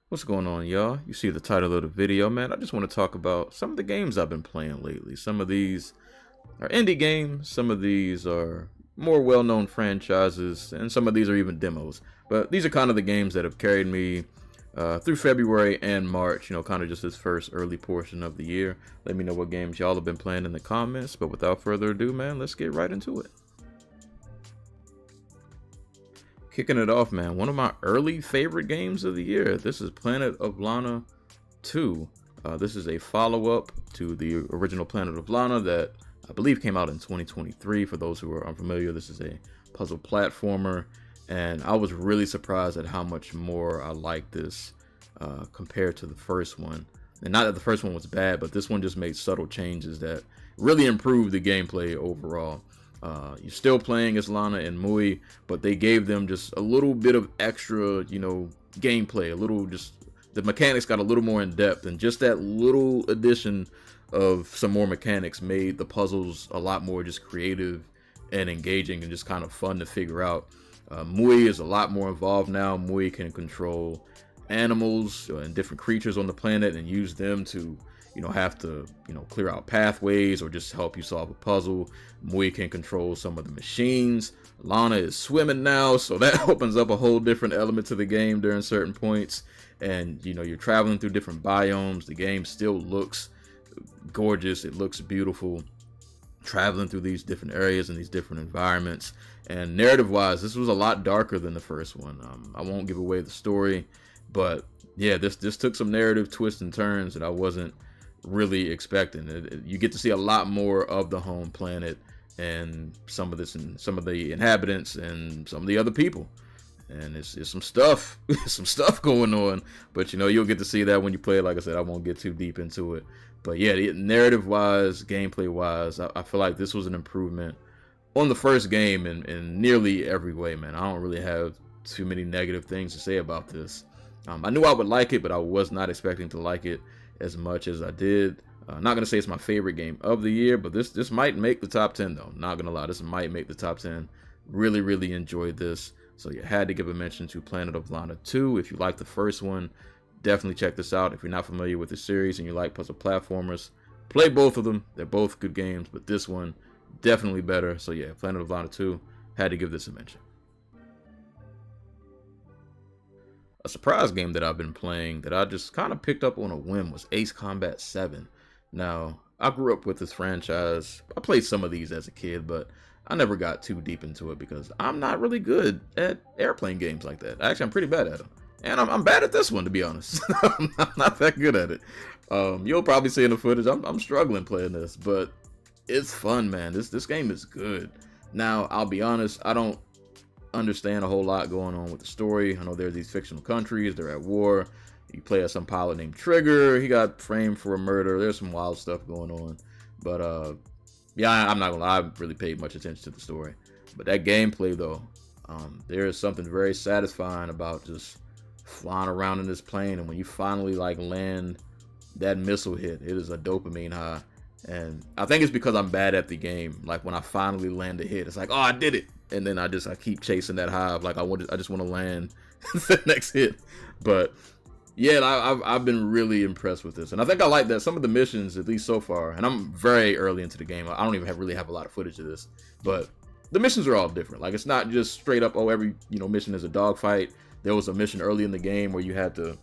What's going on, y'all? You see the title of the video, man. I just want to talk about some of the games I've been playing lately. Some of these are indie games, some of these are more well-known franchises, and some of these are even demos. But these are kind of the games that have carried me through February and March, kind of just this first early portion of the year. Let me know what games y'all have been playing in the comments. But without further ado, man, let's get right into it. Kicking it off, man, one of my early favorite games of the year. This is Planet of Lana 2. This is a follow-up to the original Planet of Lana that I believe came out in 2023. For those who are unfamiliar, this is a puzzle platformer, and I was really surprised at how much more I like this compared to the first one. And not that the first one was bad, but this one just made subtle changes that really improved the gameplay overall. You're still playing as Lana and Mui, but they gave them just a little bit of extra, gameplay. The mechanics got a little more in depth, and just that little addition of some more mechanics made the puzzles a lot more just creative and engaging and just kind of fun to figure out. Mui is a lot more involved now. Mui can control animals and different creatures on the planet and use them to have to clear out pathways or just help you solve a puzzle. Mui can control some of the machines. Lana is swimming now, so that opens up a whole different element to the game during certain points. And you're traveling through different biomes. The game still looks gorgeous. It looks beautiful, traveling through these different areas and these different environments. And narrative wise, this was a lot darker than the first one. I won't give away the story, but yeah, this took some narrative twists and turns that I wasn't really expecting. You get to see a lot more of the home planet and some of the inhabitants and some of the other people, and it's some stuff some stuff going on, but you'll get to see that when you play it. Like I said, I won't get too deep into it, but yeah, narrative wise, gameplay wise, I feel like this was an improvement on the first game in nearly every way, man. I don't really have too many negative things to say about this. I knew I would like it, but I was not expecting to like it as much as I did. Not gonna say it's my favorite game of the year, but this might make the top 10 though. Not gonna lie, this might make the top 10. Really enjoyed this. So you had to give a mention to Planet of Lana 2. If you like the first one, definitely check this out. If you're not familiar with the series and you like puzzle platformers, play both of them. They're both good games, but this one definitely better. So yeah, Planet of Lana 2, had to give this a mention. A surprise game that I've been playing that I just kind of picked up on a whim was Ace Combat 7. Now, I grew up with this franchise. I played some of these as a kid, but I never got too deep into it because I'm not really good at airplane games like that. Actually, I'm pretty bad at them. And I'm bad at this one, to be honest. I'm not that good at it. You'll probably see in the footage, I'm struggling playing this, but it's fun, man. This game is good. Now, I'll be honest, I don't understand a whole lot going on with the story. I know there's these fictional countries, they're at war. You play as some pilot named Trigger. He got framed for a murder. There's some wild stuff going on, but yeah, I'm not gonna lie, I haven't really paid much attention to the story. But that gameplay though, there is something very satisfying about just flying around in this plane, and when you finally land that missile hit, it is a dopamine high. And I think it's because I'm bad at the game. Like when I finally land a hit, it's like, oh, I did it. And then I keep chasing that high of like I just want to land the next hit. But yeah, I've been really impressed with this, and I think I like that some of the missions, at least so far. And I'm very early into the game. I don't even really have a lot of footage of this, but the missions are all different. Like it's not just straight up, oh, every mission is a dogfight. There was a mission early in the game where you had to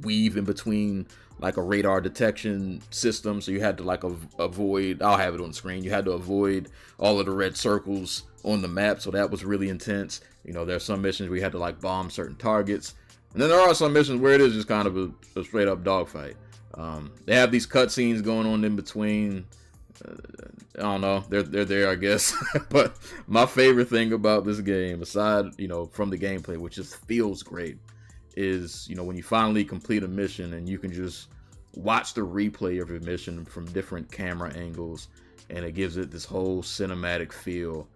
weave in between like a radar detection system, so you had to avoid, I'll have it on the screen, you had to avoid all of the red circles on the map, so that was really intense. There's some missions where you had to bomb certain targets, and then there are some missions where it is just kind of a straight up dogfight. They have these cutscenes going on in between. I don't know, they're there, I guess. But my favorite thing about this game, aside from the gameplay, which just feels great, is when you finally complete a mission and you can just watch the replay of your mission from different camera angles, and it gives it this whole cinematic feel,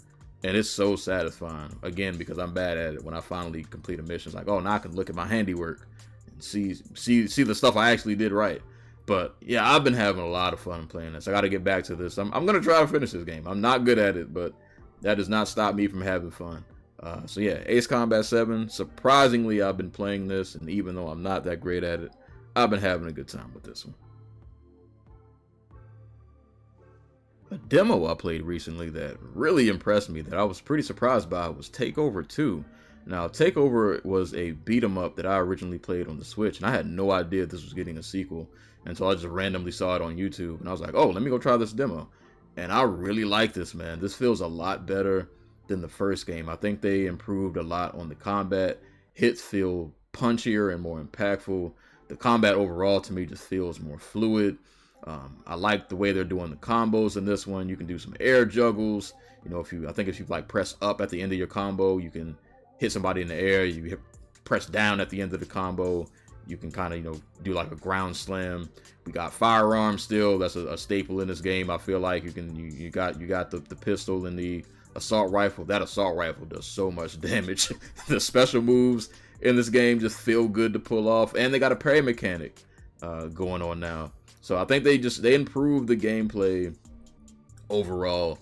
and it's so satisfying. Again, because I'm bad at it, when I finally complete a mission, it's like, oh, now I can look at my handiwork and see the stuff I actually did right. But yeah, I've been having a lot of fun playing this. I got to get back to this. I'm gonna try to finish this game. I'm not good at it, but that does not stop me from having fun. So yeah, Ace Combat 7. Surprisingly, I've been playing this, and even though I'm not that great at it, I've been having a good time with this one. A demo I played recently that really impressed me, that I was pretty surprised by, was Takeover 2. Now, Takeover was a beat 'em up that I originally played on the Switch, and I had no idea this was getting a sequel until I just randomly saw it on YouTube, and I was like, oh, let me go try this demo. And I really like this, man. This feels a lot better than the first game. I think they improved a lot on the combat. Hits feel punchier and more impactful. The combat overall, to me, just feels more fluid. I like the way they're doing the combos in this one. You can do some air juggles. You know, I think if you like press up at the end of your combo, you can hit somebody in the air. Press down at the end of the combo, you can kind of, do like a ground slam. We got firearms still. That's a staple in this game. I feel like you got the pistol and the assault rifle. That assault rifle does so much damage. The special moves in this game just feel good to pull off, and they got a parry mechanic going on now. So I think they improved the gameplay overall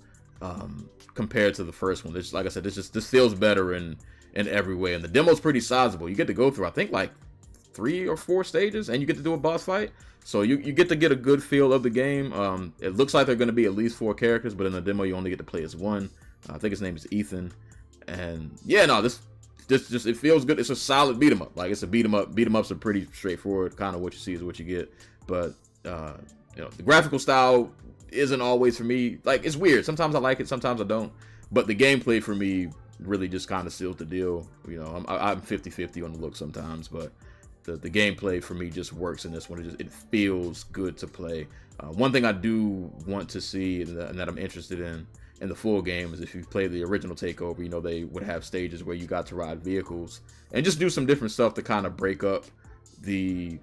compared to the first one. Like I said, this feels better in every way, and the demo's pretty sizable. You get to go through, I think, like 3 or 4 stages, and you get to do a boss fight. So you get to get a good feel of the game. It looks like they're going to be at least 4 characters, but in the demo you only get to play as one. I think his name is Ethan. And yeah, no, this just it feels good. It's a solid beat 'em up. Like, it's a beat 'em up. Beat 'em ups are pretty straightforward. Kind of what you see is what you get. But the graphical style isn't always for me. Like, it's weird. Sometimes I like it, sometimes I don't. But the gameplay for me really just kind of sealed the deal. I'm 50-50 on the look sometimes, but the gameplay for me just works in this one. It feels good to play. One thing I do want to see and that I'm interested in the full game is if you play the original Takeover, they would have stages where you got to ride vehicles and just do some different stuff to kind of break up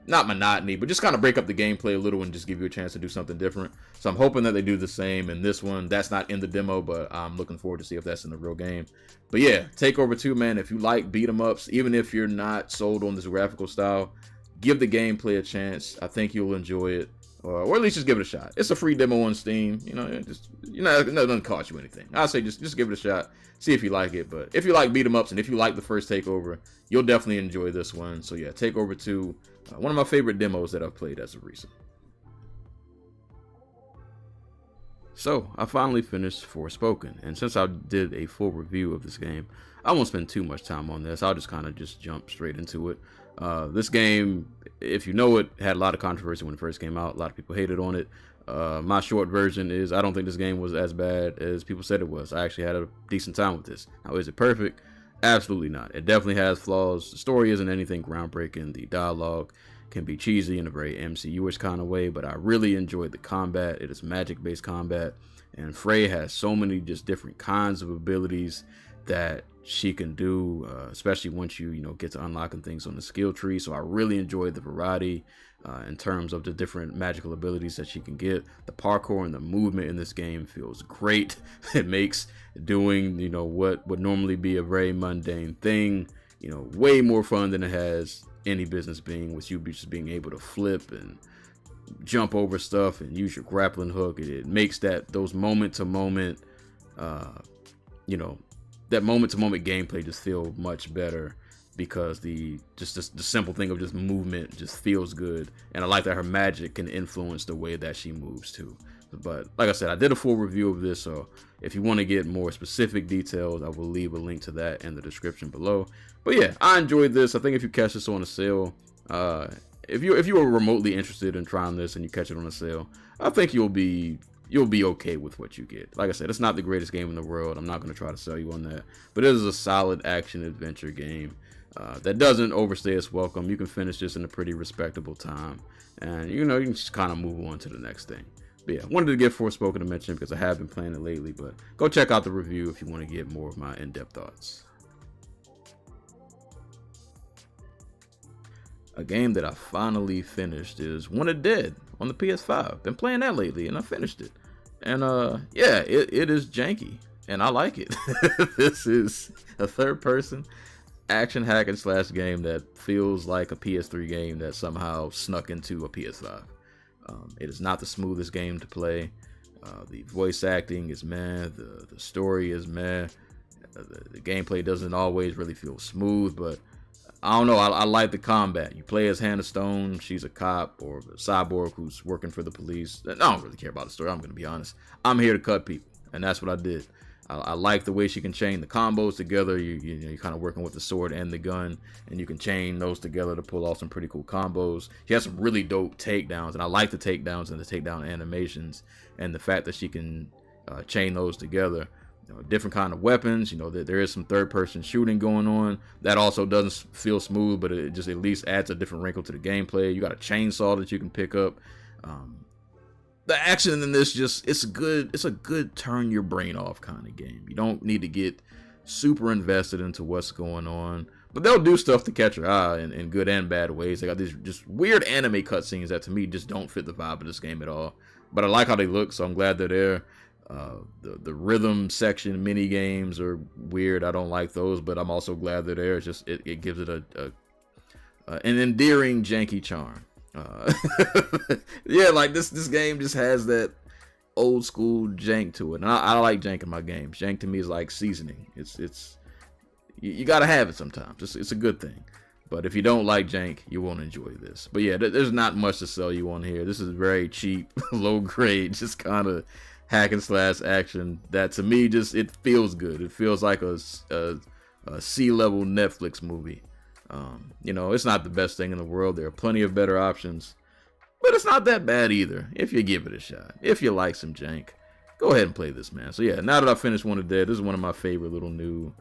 not monotony, but just kind of break up the gameplay a little and just give you a chance to do something different. So I'm hoping that they do the same in this one. That's not in the demo, but I'm looking forward to see if that's in the real game. But yeah, Takeover 2, man, if you like beat 'em ups, even if you're not sold on this graphical style, give the gameplay a chance. I think you'll enjoy it, or at least just give it a shot. It's a free demo on Steam. It doesn't cost you anything. I say just give it a shot, see if you like it. But if you like beat 'em ups and if you like the first Takeover, you'll definitely enjoy this one. So yeah, Takeover 2, one of my favorite demos that I've played as of recent. So I finally finished Forspoken, and since I did a full review of this game, I won't spend too much time on this. I'll just kind of jump straight into it. This game, if you know it, had a lot of controversy when it first came out. A lot of people hated on it. My short version is I don't think this game was as bad as people said it was. I actually had a decent time with this. Now, is it perfect? Absolutely not. It definitely has flaws. The story isn't anything groundbreaking. The dialogue can be cheesy in a very MCU-ish kind of way, but I really enjoyed the combat. It is magic-based combat, and Frey has so many just different kinds of abilities that she can do, especially once you get to unlocking things on the skill tree. So I really enjoyed the variety in terms of the different magical abilities that she can get. The parkour and the movement in this game feels great. It makes doing what would normally be a very mundane thing way more fun than it has any business being, with you just being able to flip and jump over stuff and use your grappling hook. It makes those moment to moment that moment to moment gameplay just feel much better, because the simple thing of just movement just feels good. And I like that her magic can influence the way that she moves too. But like I said, I did a full review of this, so if you want to get more specific details, I will leave a link to that in the description below. But yeah, I enjoyed this. I think if you catch this on a sale, if you are remotely interested in trying this and you catch it on a sale, I think you'll be okay with what you get. Like I said, it's not the greatest game in the world. I'm not going to try to sell you on that, but it is a solid action adventure game that doesn't overstay its welcome. You can finish this in a pretty respectable time, and you can just kind of move on to the next thing. But yeah, wanted to get Forspoken to mention because I have been playing it lately, but go check out the review if you want to get more of my in-depth thoughts. A game that I finally finished is Wanted Dead on the PS5. Been playing that lately, and I finished it. And yeah, it is janky, and I like it. This is a third-person action hack and slash game that feels like a PS3 game that somehow snuck into a PS5. It is not the smoothest game to play. The voice acting is meh. The story is meh. The gameplay doesn't always really feel smooth, but I don't know. I like the combat. You play as Hannah Stone. She's a cop or a cyborg who's working for the police. I don't really care about the story. I'm going to be honest. I'm here to cut people, and that's what I did. I like the way she can chain the combos together. You're kind of working with the sword and the gun, and you can chain those together to pull off some pretty cool combos. She has some really dope takedowns, and I like the takedowns and the takedown animations, and the fact that she can chain those together. Different kind of weapons. There is some third-person shooting going on. That also doesn't feel smooth, but it just at least adds a different wrinkle to the gameplay. You got a chainsaw that you can pick up. The action in this it's a good turn your brain off kind of game. You don't need to get super invested into what's going on, but they'll do stuff to catch your eye in good and bad ways. They got these just weird anime cutscenes that to me just don't fit the vibe of this game at all, but I like how they look, so I'm glad they're there. The rhythm section mini games are weird. I don't like those, but I'm also glad they're there. It's just it gives it an endearing janky charm. Yeah, like this game just has that old school jank to it, and I like jank in my games. Jank to me is like seasoning. It's you gotta have it sometimes. It's a good thing. But if you don't like jank, you won't enjoy this. But yeah, there's not much to sell you on here. This is very cheap, low grade, just kind of hack and slash action that to me it feels good. It feels like a C-level Netflix movie. It's not the best thing in the world. There are plenty of better options, but it's not that bad either if you give it a shot. If you like some jank, go ahead and play this, man. So yeah, now that I finished Wanted Dead, this is one of my favorite little new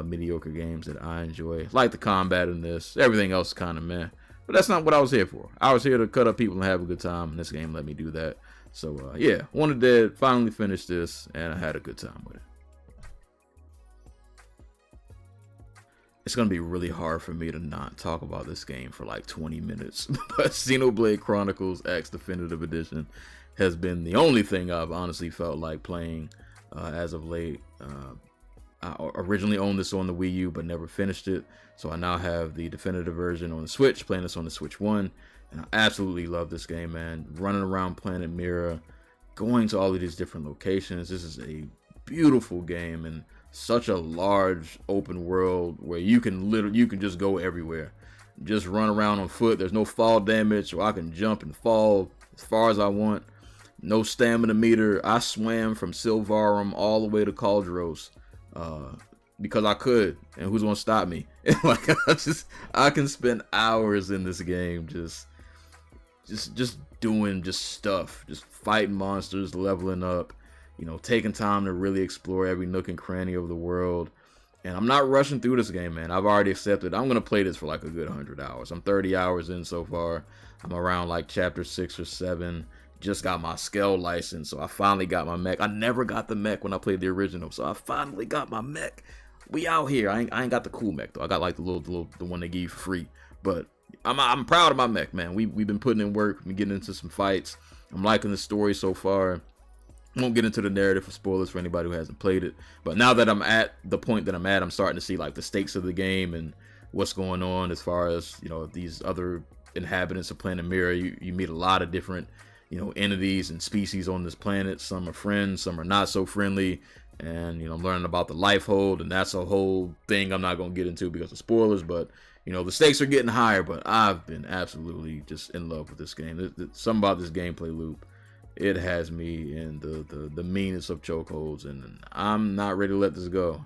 mediocre games that I enjoy. Like the combat in this. Everything else is kind of meh, but that's not what I was here for. I was here to cut up people and have a good time, and this game let me do that. So yeah, Wanted Dead, finally finished this, and I had a good time with it. It's going to be really hard for me to not talk about this game for like 20 minutes. But Xenoblade Chronicles X Definitive Edition has been the only thing I've honestly felt like playing as of late. I originally owned this on the Wii U, but never finished it. So I now have the definitive version on the Switch, playing this on the Switch 1. And I absolutely love this game, man. Running around Planet Mirror, going to all of these different locations. This is a beautiful game and such a large open world where you can just go everywhere. Just run around on foot. There's no fall damage, so I can jump and fall as far as I want. No stamina meter. I swam from Silvarum all the way to Caldros because I could, and who's gonna stop me? Like I can spend hours in this game just doing stuff, just fighting monsters, leveling up, taking time to really explore every nook and cranny of the world. And I'm not rushing through this game, man. I've already accepted I'm gonna play this for like a good 100 hours. I'm 30 hours in so far. I'm around like chapter 6 or 7. Just got my Skell license, so I finally got my mech. I never got the mech when I played the original, so I finally got my mech. We out here. I ain't got the cool mech though. I got like the one they give you for free. But I'm proud of my mech, man. We've been putting in work. We've been getting into some fights. I'm liking the story so far. I won't get into the narrative for spoilers for anybody who hasn't played it. But now that I'm at the point that I'm at, I'm starting to see like the stakes of the game and what's going on as far as, these other inhabitants of Planet Mirror. You meet a lot of different, entities and species on this planet. Some are friends, some are not so friendly. And, I'm learning about the life hold, and that's a whole thing I'm not going to get into because of spoilers. But, the stakes are getting higher, but I've been absolutely just in love with this game. Something about this gameplay loop, it has me in the meanest of chokeholds, and I'm not ready to let this go.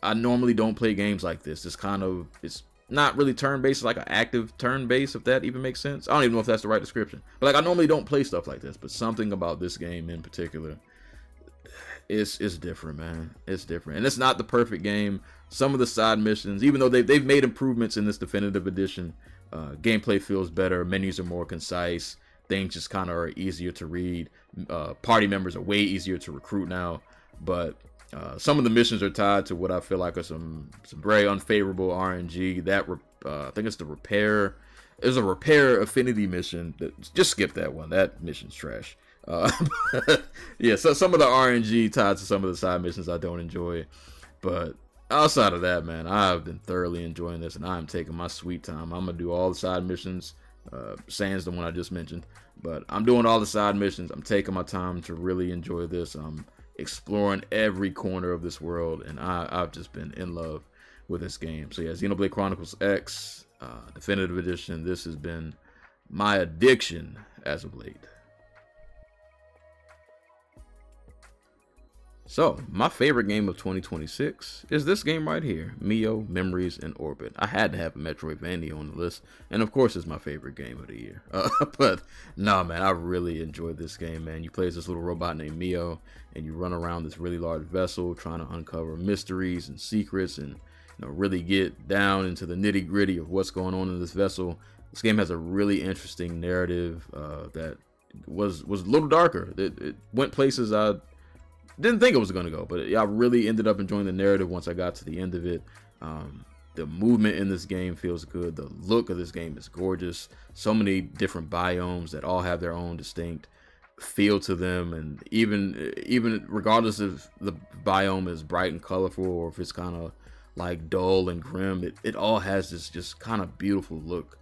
I normally don't play games like this. It's not really turn-based, it's like an active turn-based, if that even makes sense. I don't even know if that's the right description. But like I normally don't play stuff like this, but something about this game in particular, it's different, man. It's different. And it's not the perfect game. Some of the side missions, even though they've made improvements in this definitive edition, gameplay feels better, menus are more concise, things just kind of are easier to read. Party members are way easier to recruit now, but some of the missions are tied to what I feel like are some very unfavorable RNG. I think it's the repair. There's a repair affinity mission. Just skip that one. That mission's trash. Yeah, so some of the RNG tied to some of the side missions I don't enjoy. But outside of that, man, I've been thoroughly enjoying this, and I'm taking my sweet time. I'm going to do all the side missions, sans the one I just mentioned. But I'm doing all the side missions. I'm taking my time to really enjoy this. I'm exploring every corner of this world, and I've just been in love with this game. So yeah, Xenoblade Chronicles X Definitive Edition. This has been my addiction as of late. So, my favorite game of 2026 is this game right here, Mio Memories in Orbit. I had to have a Metroidvania on the list, and of course it's my favorite game of the year. But, nah, man, I really enjoyed this game, man. You play as this little robot named Mio, and you run around this really large vessel trying to uncover mysteries and secrets and really get down into the nitty-gritty of what's going on in this vessel. This game has a really interesting narrative that was a little darker. It went places I didn't think it was going to go, but I really ended up enjoying the narrative once I got to the end of it. The movement in this game feels good. The look of this game is gorgeous. So many different biomes that all have their own distinct feel to them, and even regardless if the biome is bright and colorful or if it's kind of like dull and grim, it all has this just kind of beautiful look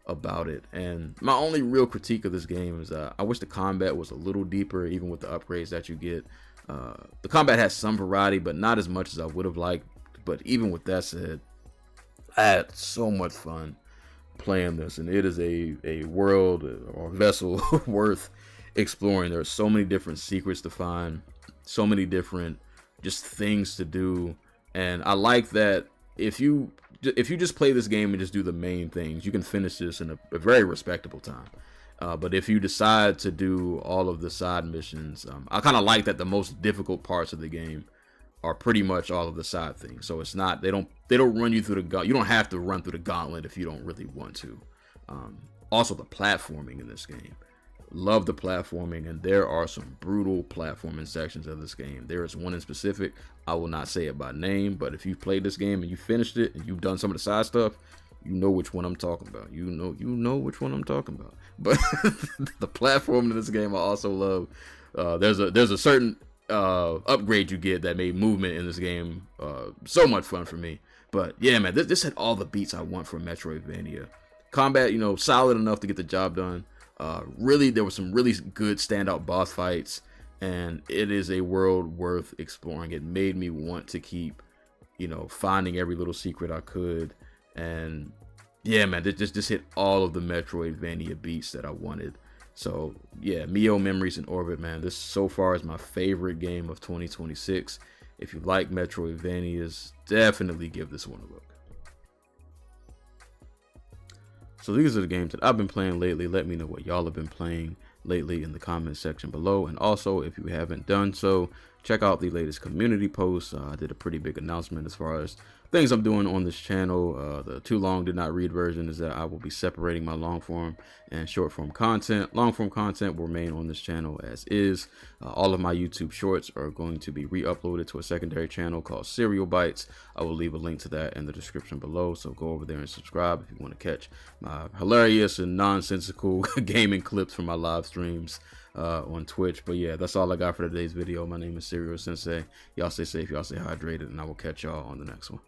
about it. And my only real critique of this game is I wish the combat was a little deeper, even with the upgrades that you get. The combat has some variety, but not as much as I would have liked. But even with that said, I had so much fun playing this, and it is a world or vessel worth exploring. There are so many different secrets to find, so many different just things to do, and I like that if you just play this game and just do the main things, you can finish this in a very respectable time. But if you decide to do all of the side missions, I kind of like that the most difficult parts of the game are pretty much all of the side things. So it's not, they don't run you through the gauntlet. You don't have to run through the gauntlet if you don't really want to. Also, the platforming in this game. Love the platforming, and there are some brutal platforming sections of this game. There is one in specific. I will not say it by name, but if you've played this game and you finished it and you've done some of the side stuff, you know which one I'm talking about. You know which one I'm talking about. But the platform in this game I also love. There's a certain upgrade you get that made movement in this game so much fun for me. But yeah, man, this had all the beats I want for Metroidvania. Combat, solid enough to get the job done. Really, there were some really good standout boss fights, and it is a world worth exploring. It made me want to keep, finding every little secret I could. And yeah, man, it just hit all of the Metroidvania beats that I wanted. So yeah, Mio Memories in Orbit, man, this so far is my favorite game of 2026. If you like Metroidvanias, definitely give this one a look. So these are the games that I've been playing lately. Let me know what y'all have been playing lately in the comment section below. And also, if you haven't done so, check out the latest community posts. I did a pretty big announcement as far as things I'm doing on this channel. The too long did not read version is that I will be separating my long form and short form content. Long form content will remain on this channel as is. All of my YouTube shorts are going to be re-uploaded to a secondary channel called Serial Bites. I will leave a link to that in the description below, so go over there and subscribe if you want to catch my hilarious and nonsensical gaming clips from my live streams on Twitch. But yeah, that's all I got for today's video. My name is Serial Sensei. Y'all stay safe, y'all stay hydrated, and I will catch y'all on the next one.